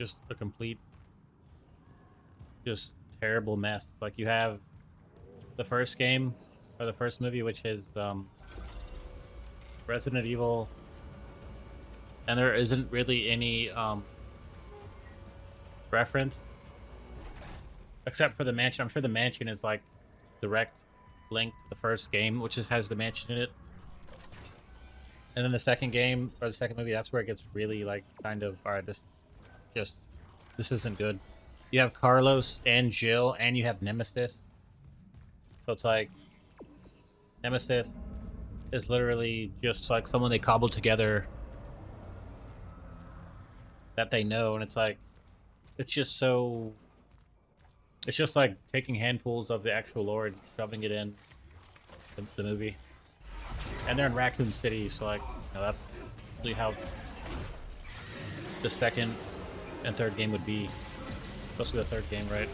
just a complete, just terrible mess. Like you have the first game or the first movie, which is Resident Evil, and there isn't really any reference except for the mansion. I'm sure the mansion is like direct link to the first game, which has the mansion in it. And then the second game or the second movie, that's where it gets really like kind of all right. Just this isn't good. You have Carlos and Jill, and you have Nemesis. So it's like Nemesis is literally just like someone they cobbled together that they know, and it's like it's just so. It's just like taking handfuls of the actual lore and shoving it in the movie. And they're in Raccoon City, so like, that's really how the second and third game would be. Especially the third game, right?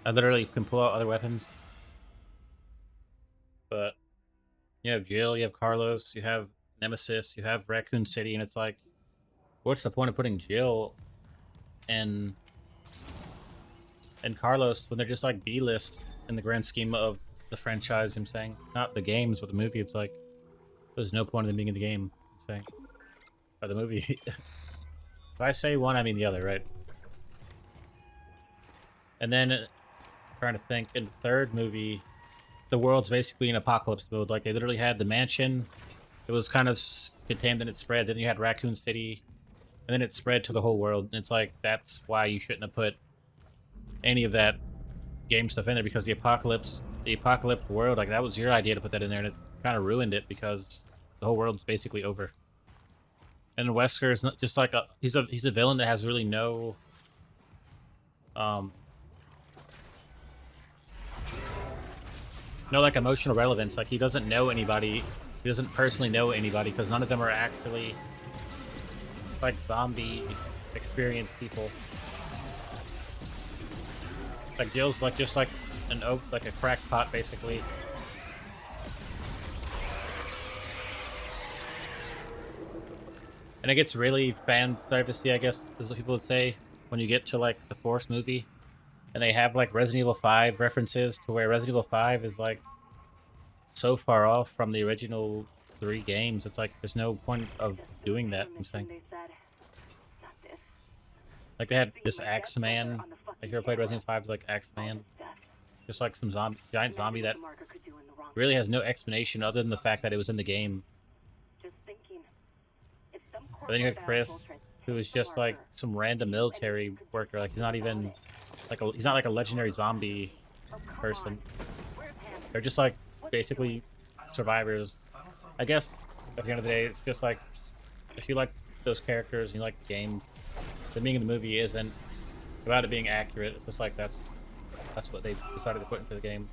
I literally can pull out other weapons. But you have Jill, you have Carlos, you have Nemesis, you have Raccoon City, and it's like, what's the point of putting Jill and Carlos when they're just like B-list in the grand scheme of the franchise? I'm saying, not the games, but the movie. It's like there's no point in them being in the game. I'm saying, or the movie. If I say one, I mean the other, right? And then trying to think, in the third movie, the world's basically in apocalypse mode. Like they literally had the mansion. It was kind of contained, then it spread. Then you had Raccoon City, and then it spread to the whole world. And it's like that's why you shouldn't have put any of that game stuff in there, because the apocalypse world, like that was your idea to put that in there, and it kind of ruined it because the whole world's basically over. And Wesker is not just like he's a villain that has really no no like emotional relevance. Like he doesn't know anybody. He doesn't personally know anybody because none of them are actually like zombie experienced people. Like Jill's like just like an oak, like a crackpot basically. And it gets really fan servicey, I guess, is what people would say, when you get to like the fourth movie. And they have like Resident Evil 5 references to where Resident Evil 5 is like so far off from the original 3 games. It's like there's no point of doing that, I'm saying. Like they had this Axeman. Like you ever played Resident Evil 5's like Axeman? Just like some giant zombie that really has no explanation other than the fact that it was in the game. But then you have Chris, who is just like some random military worker. Like he's not even like he's not like a legendary zombie person. They're just like basically survivors. I guess at the end of the day, it's just like if you like those characters and you like the game, the being in the movie isn't about it being accurate. It's just like that's what they decided to put into the game.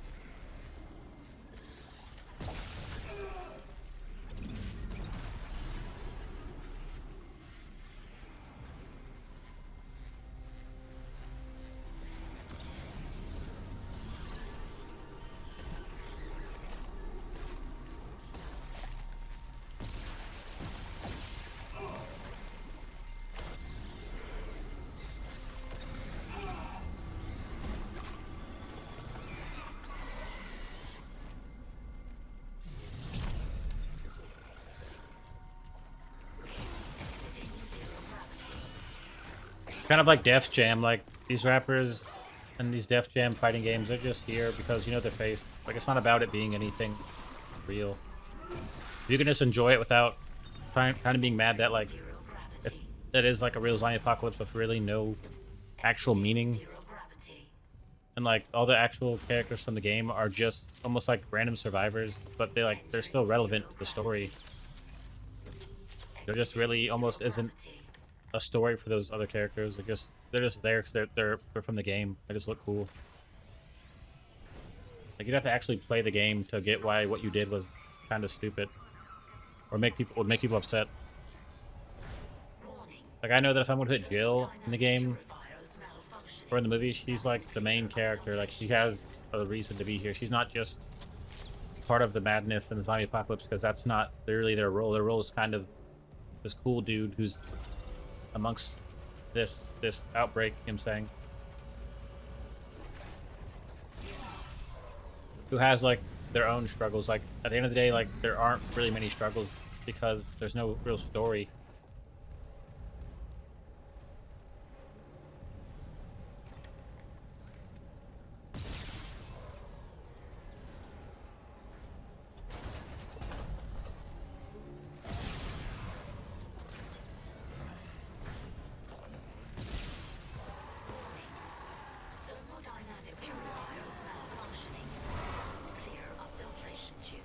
Kind of like Def Jam, like these rappers and these Def Jam fighting games, they're just here because you know their face. Like it's not about it being anything real. You can just enjoy it without kind of being mad that like that is like a real zombie apocalypse with really no actual meaning. And like all the actual characters from the game are just almost like random survivors, but they're still relevant to the story. There just really almost isn't a story for those other characters. They're just They're just there because they're from the game. They just look cool. Like you'd have to actually play the game to get why what you did was kind of stupid, or make people upset. Like I know that if I'm gonna put Jill in the game or in the movie, she's like the main character. Like she has a reason to be here. She's not just part of the madness and the zombie apocalypse because that's not really their role. Their role is kind of this cool dude who's amongst this outbreak. You know what I'm saying, who has like their own struggles. Like at the end of the day, like there aren't really many struggles because there's no real story. Thermodynamic purifiers malfunctioning. Clear of filtration tube.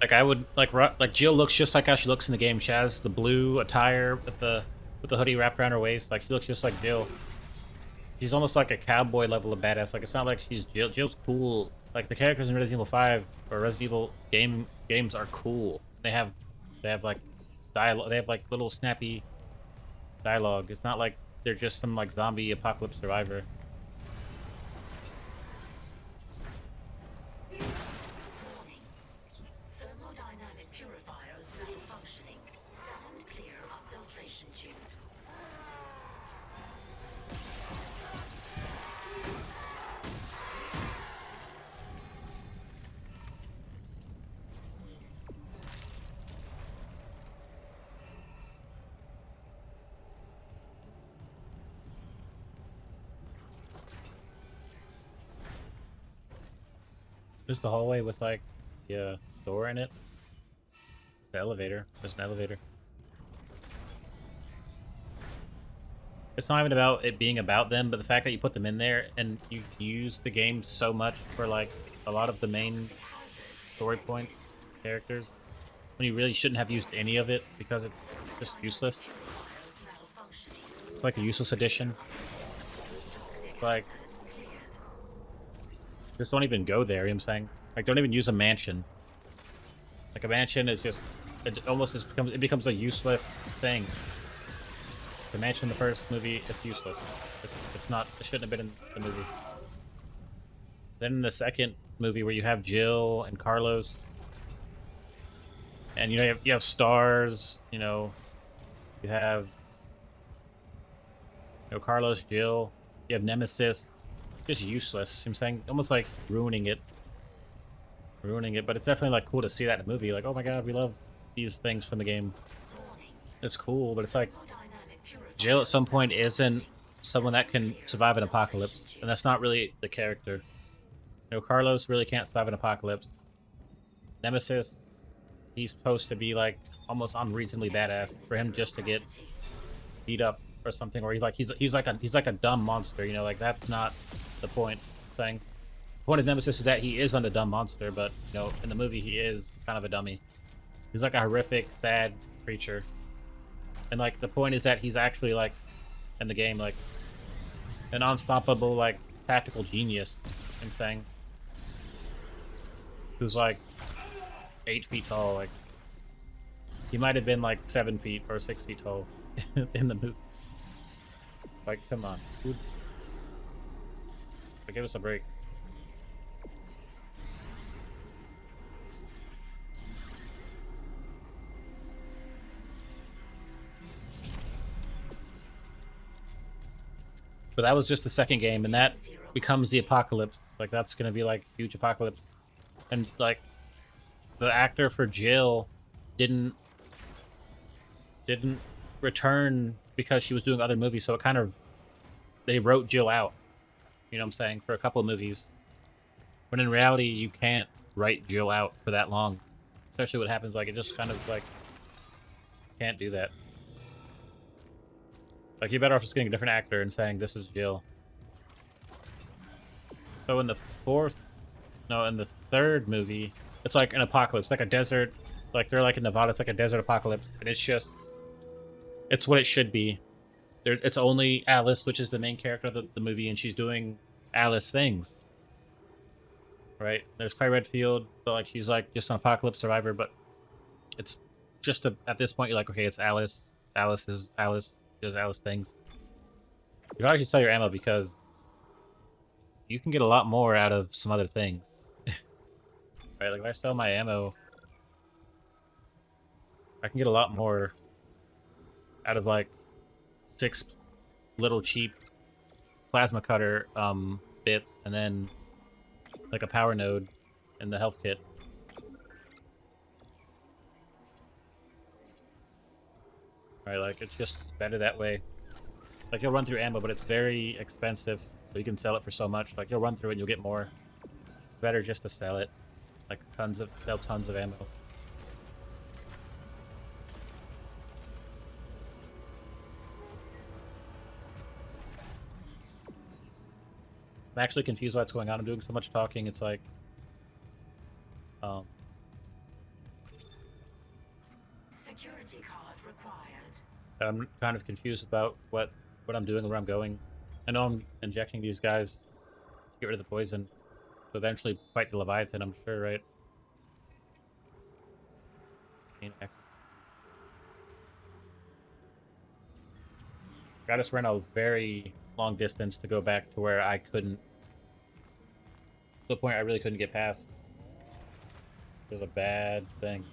Like I would like Jill looks just like how she looks in the game. She has the blue attire with the hoodie wrapped around her waist. Like she looks just like Jill. She's almost like a cowboy level of badass. Like it's not like she's Jill. Jill's cool. Like the characters in Resident Evil 5 or Resident Evil games are cool. They have like dialogue. They have like little snappy dialogue. It's not like they're just some like zombie apocalypse survivor. Warning. Thermodynamic purifiers malfunctioning. Stand clear of filtration tube. Just the hallway with like the door in it. The elevator. There's an elevator. It's not even about it being about them, but the fact that you put them in there and you use the game so much for like a lot of the main story point characters when you really shouldn't have used any of it because it's just useless. It's like a useless addition. It's like just don't even go there, you know what I'm saying? Like don't even use a mansion. Like a mansion is just it becomes a useless thing. The mansion in the first movie, it's useless. It's not. It shouldn't have been in the movie. Then in the second movie, where you have Jill and Carlos, and you have stars. You have Carlos, Jill. You have Nemesis. Just useless. You know what I'm saying, almost like ruining it. But it's definitely like cool to see that in a movie. Like, oh my god, we love these things from the game. It's cool, but it's like Jill at some point isn't someone that can survive an apocalypse, and that's not really the character. Carlos really can't survive an apocalypse. Nemesis, he's supposed to be like almost unreasonably badass for him just to get beat up or something, or he's like a dumb monster. Like that's not the point thing. The point of Nemesis is that he isn't a dumb monster, but in the movie he is kind of a dummy. He's like a horrific, sad creature. And like the point is that he's actually like in the game like an unstoppable like tactical genius. I'm saying, who's like 8 feet tall. Like he might have been like 7 feet or 6 feet tall in the movie. Like come on, dude. Like, give us a break. But that was just the second game, and that becomes the apocalypse. Like that's gonna be like huge apocalypse, and like the actor for Jill didn't return because she was doing other movies. So it kind of they wrote Jill out. You know what I'm saying, for a couple of movies. When in reality, you can't write Jill out for that long. Especially what happens, like it just kind of like can't do that. Like, you're better off just getting a different actor and saying, this is Jill. So in the fourth, no, in the third movie, it's like an apocalypse, like a desert. Like they're like in Nevada, it's like a desert apocalypse, and it's what it should be. It's only Alice, which is the main character of the movie, and she's doing Alice things, right? There's Claire Redfield, so like she's like just an apocalypse survivor, but it's just at this point you're like, okay, it's Alice. Alice does Alice things. You probably should sell your ammo because you can get a lot more out of some other things. Right, like if I sell my ammo, I can get a lot more out of like 6 little cheap plasma cutter bits, and then like a power node and the health kit. Right, like it's just better that way. Like you'll run through ammo, but it's very expensive, so you can sell it for so much. Like you'll run through it and you'll get more. It's better just to sell it. Like sell tons of ammo. I'm actually confused what's going on. I'm doing so much talking. It's like, Security card required. I'm kind of confused about what I'm doing, where I'm going. I know I'm injecting these guys to get rid of the poison, to eventually fight the Leviathan. I'm sure, right? I just ran a very long distance to go back to where I couldn't. To the point I really couldn't get past. It was a bad thing.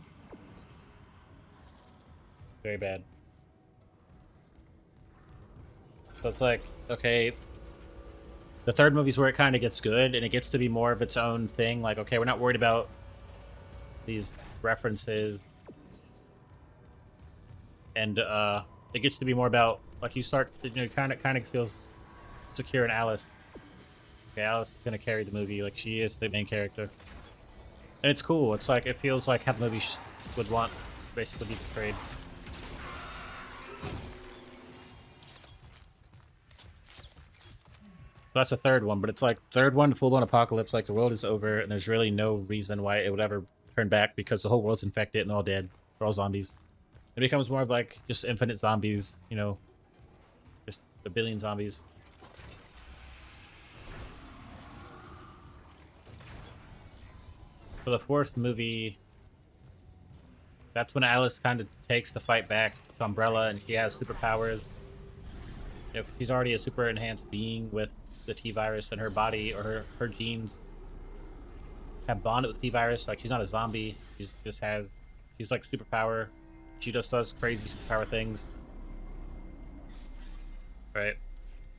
Very bad. So it's like, okay, the third movie's where it kind of gets good, and it gets to be more of its own thing. Like, okay, we're not worried about these references. And it gets to be more about, like, you start, you know, kind of feels secure in Alice. Okay, Alice is gonna carry the movie, like she is the main character, and it's cool. It's like it feels like how the movie would want, basically, be portrayed. So that's the third one, but it's like third one, full-blown apocalypse. Like the world is over, and there's really no reason why it would ever turn back because the whole world's infected and they're all dead. They're all zombies. It becomes more of like just infinite zombies, you know, just a billion zombies. For the fourth movie, that's when Alice kind of takes the fight back to Umbrella, and she has superpowers. You know, she's already a super enhanced being with the T-virus, and her body or her genes have bonded with T-virus. Like she's not a zombie. She's like superpower. She just does crazy superpower things, right?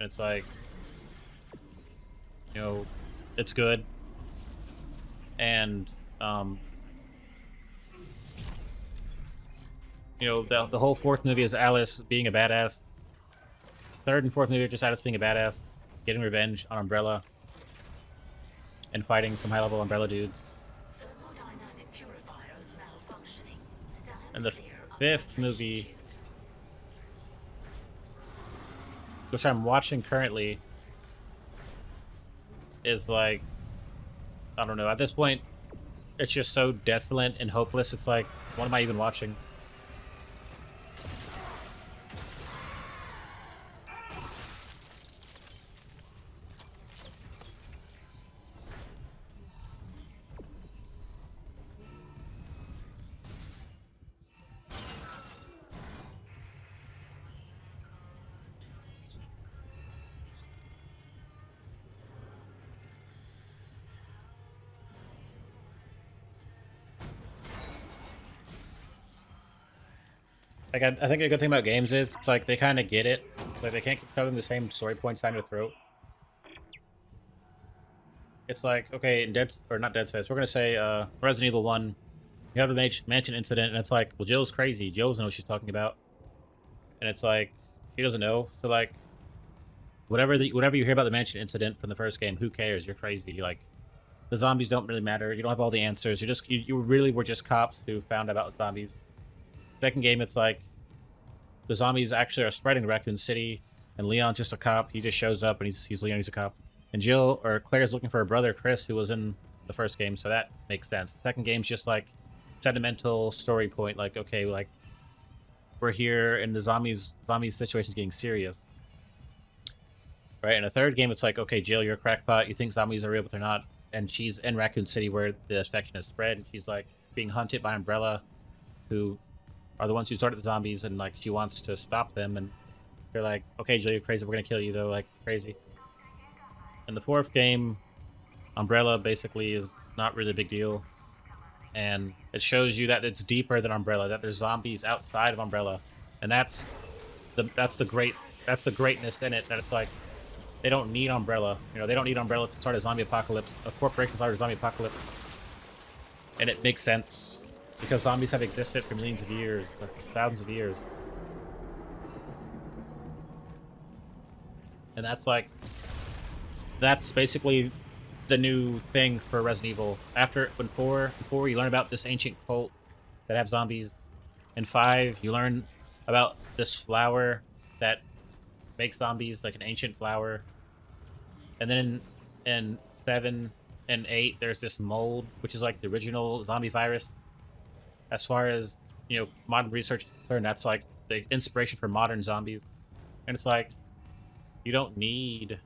And it's like, you know, it's good. And you know, the whole fourth movie is Alice being a badass. Third and fourth movie are just Alice being a badass, getting revenge on Umbrella, and fighting some high-level Umbrella dudes. Thermodynamic purifiers malfunctioning. Stand And the clear of fifth movie, which I'm watching currently, is like, I don't know. At this point, it's just so desolate and hopeless. It's like, what am I even watching? Like, I think a good thing about games is it's like they kind of get it. Like they can't keep telling the same story points down your throat. It's like, okay, in not Dead Space, we're gonna say Resident Evil 1, you have the mansion incident, and it's like, well, Jill's crazy. Jill doesn't know what she's talking about, and it's like she doesn't know. So like, whatever you hear about the mansion incident from the first game, who cares? You're crazy. Like, the zombies don't really matter. You don't have all the answers. You really were just cops who found out about zombies. Second game, it's like the zombies actually are spreading to Raccoon City, and Leon's just a cop. He just shows up and he's Leon. He's a cop. And Jill or Claire's looking for her brother Chris, who was in the first game, so that makes sense. The second game's just like sentimental story point, like okay, like we're here and the zombies situation's getting serious. Right? In the third game, it's like, okay, Jill, you're a crackpot. You think zombies are real, but they're not. And she's in Raccoon City where the infection is spread, and she's like being hunted by Umbrella, who are the ones who started the zombies, and like she wants to stop them. And they're like, okay, Jill, you're crazy. We're gonna kill you though, like crazy. In the fourth game, Umbrella basically is not really a big deal, and it shows you that it's deeper than Umbrella. That there's zombies outside of Umbrella, and that's the greatness in it. That it's like they don't need Umbrella. You know, they don't need Umbrella to start a zombie apocalypse. A corporation started a zombie apocalypse, and it makes sense because zombies have existed for millions of years, or thousands of years, and that's basically the new thing for Resident Evil. After when before you learn about this ancient cult that have zombies. In 5, you learn about this flower that makes zombies, like an ancient flower. And then in 7 and 8, there's this mold, which is like the original zombie virus. As far as modern research is concerned, that's like the inspiration for modern zombies. And it's like you don't need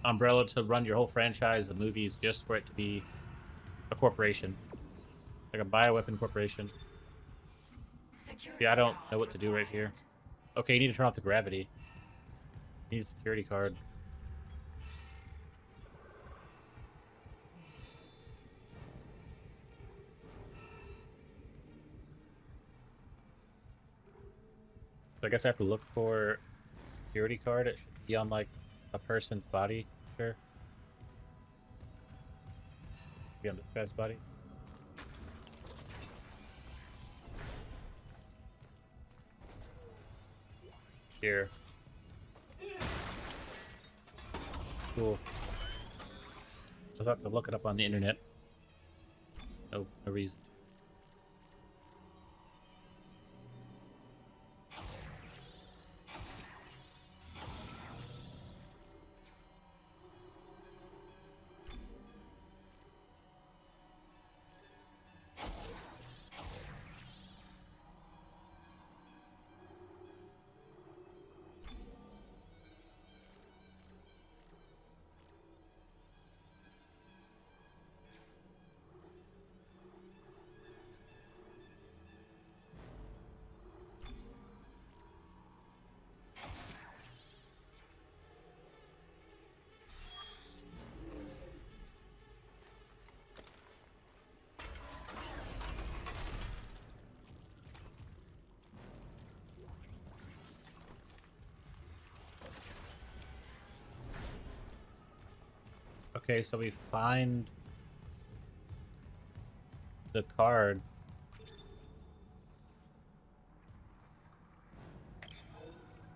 Umbrella to run your whole franchise of movies just for it to be a corporation, like a bioweapon corporation. See, I don't know what to do right here. Okay, you need to turn off the gravity. You need a security card. So I guess I have to look for a security card. It should be on like a person's body. Sure. Be on this guy's body. Here. Cool. I'll have to look it up on the internet. No reason. Okay, so we find the card.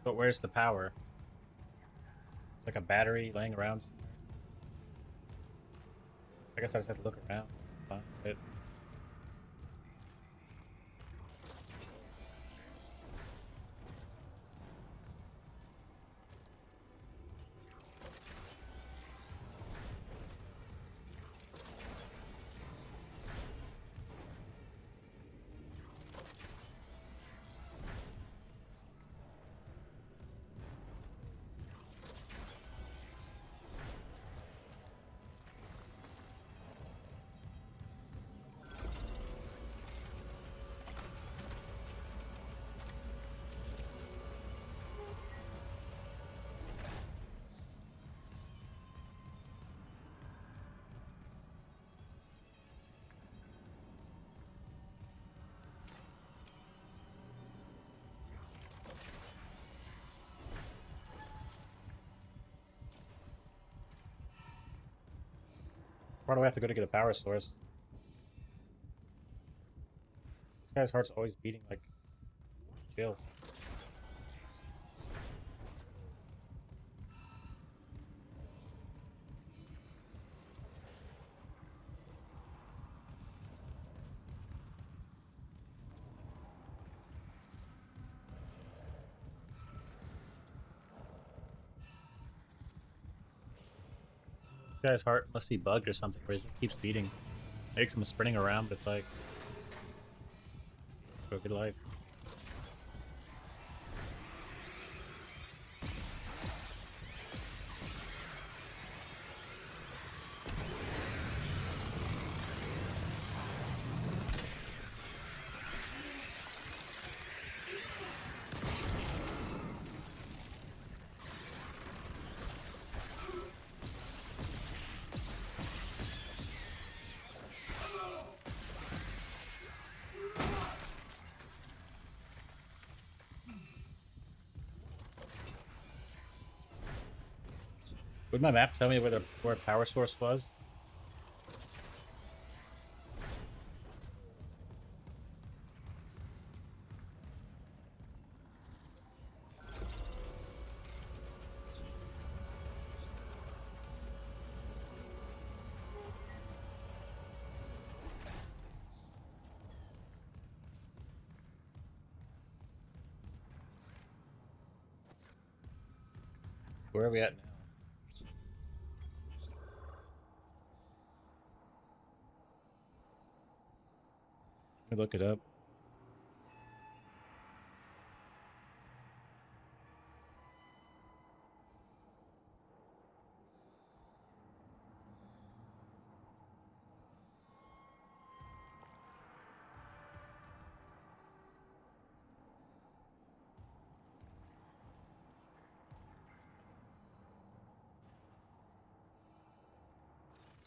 But where's the power? Like a battery laying around somewhere? I guess I just have to look around. Find it. Where do I have to go to get a power source? This guy's heart's always beating like chill. This guy's heart must be bugged or something, where he just keeps beating. Makes him sprinting around, but it's like, go good life. Would my map tell me where power source was? Where are we at now? Let me look it up.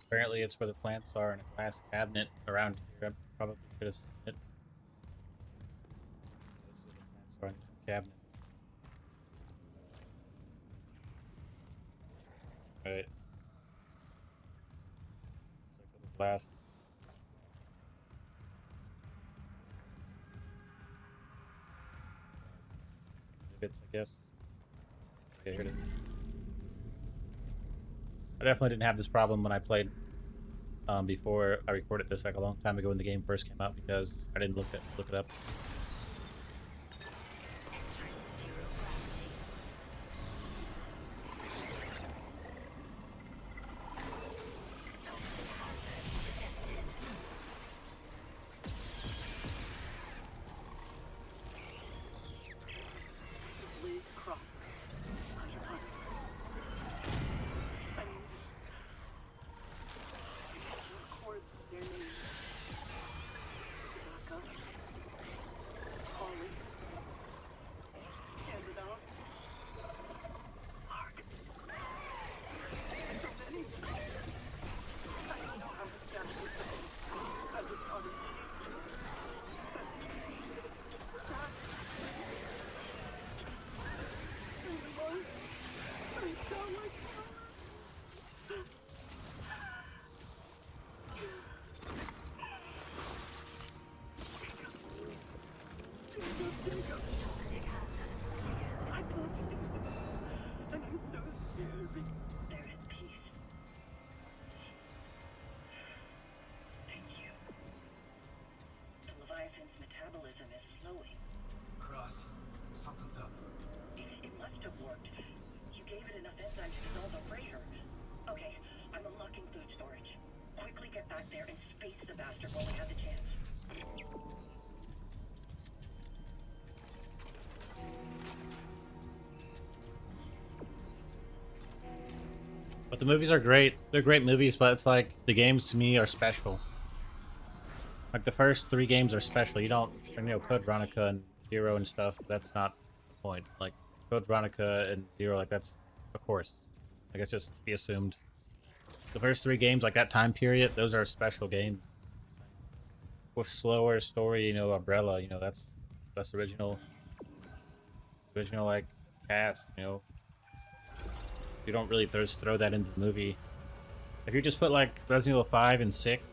Apparently, it's where the plants are in a glass cabinet around here. I probably should have seen it. This is where the plants are in some cabinets. Right. It's like little glass. Bits, I guess. Okay, here it is. I definitely didn't have this problem when I played before I recorded this, like a long time ago when the game first came out, because I didn't look it up. Metabolism is slowing. Cross, something's up. It must have worked. You gave it enough enzyme to dissolve a freighter. Okay, I'm unlocking food storage. Quickly get back there and space the bastard while we have the chance. But the movies are great. They're great movies, but it's like the games to me are special. Like the first 3 games are special. You don't, Code Veronica and Zero and stuff. That's not the point. Like Code Veronica and Zero, like that's of course. Like it's just to be assumed. The first 3 games, like that time period, those are special games. With slower story, Umbrella, that's original like cast. You don't really throw that into the movie. If you just put like Resident Evil 5 and 6.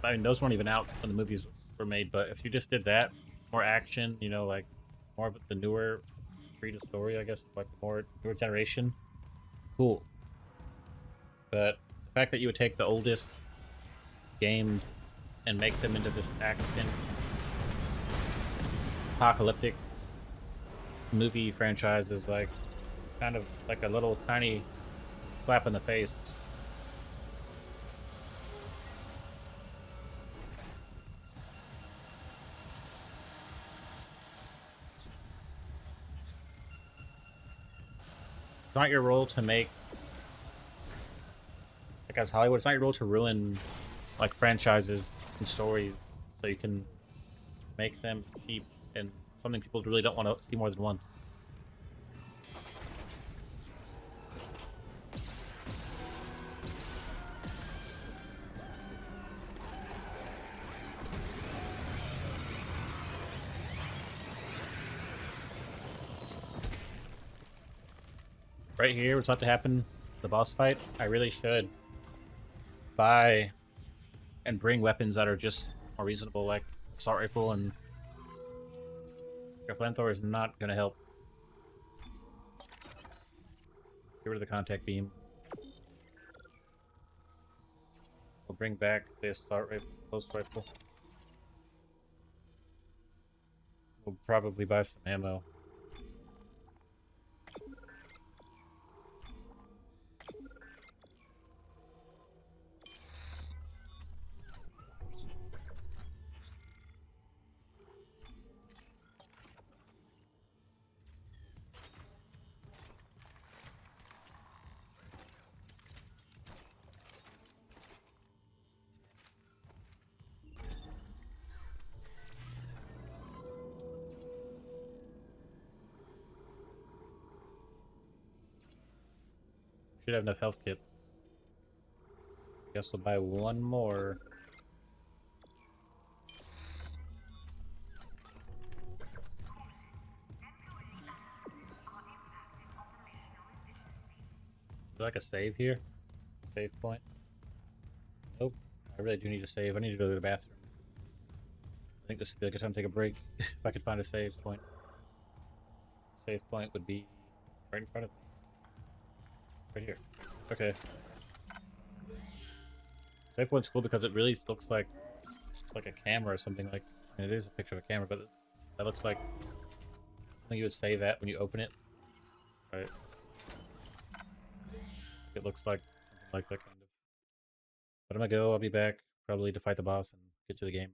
I mean, those weren't even out when the movies were made, but if you just did that, more action, like more of the newer breed of story, I guess, like the more newer generation, cool. But the fact that you would take the oldest games and make them into this action apocalyptic movie franchise is like kind of like a little tiny slap in the face. It's not your role to make, like, as Hollywood, it's not your role to ruin like franchises and stories so you can make them cheap and something people really don't want to see more than once. Right here, what's about to happen, the boss fight, I really should buy and bring weapons that are just more reasonable, like assault rifle, and your flamethrower is not going to help. Get rid of the contact beam. We'll bring back the assault rifle, close rifle. We'll probably buy some ammo. Should have enough health kits. Guess we'll buy one more. Is there like a save here? Save point? Nope. I really do need to save. I need to go to the bathroom. I think this would be a good time to take a break if I could find a save point. Save point would be right in front of me. Right here. Okay. Save point's cool because it really looks like a camera or something. Like, I mean, it is a picture of a camera, but that looks like something you would save at when you open it. Right. It looks like something like that kind of. But I'm gonna go. I'll be back probably to fight the boss and get to the game.